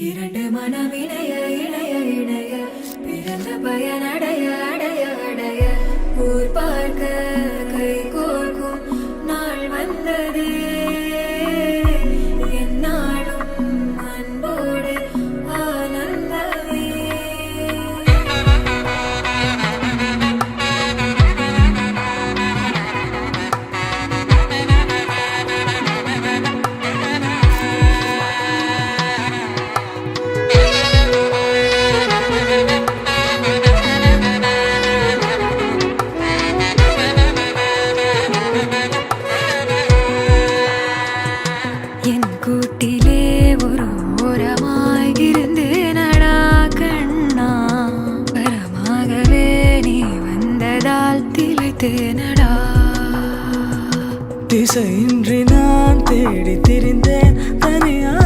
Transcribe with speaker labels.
Speaker 1: இரண்டு மனமிணைய இணைய இணைய பிறந்த பயனடைய அடைய அடைய ஊர் பார்க்க கை கோர்க்கும் நாள் வந்ததே என்னாலும் அன்போடு ஆனந்தமே. என் கூட்டிலே ஒரு ஓரமாய் இருந்தேனடா கண்ணா, வரமாகவே நீ வந்ததால் திளைத்தேனடா.
Speaker 2: திசையின்றி நான் தேடி திரிந்தேன் தனியா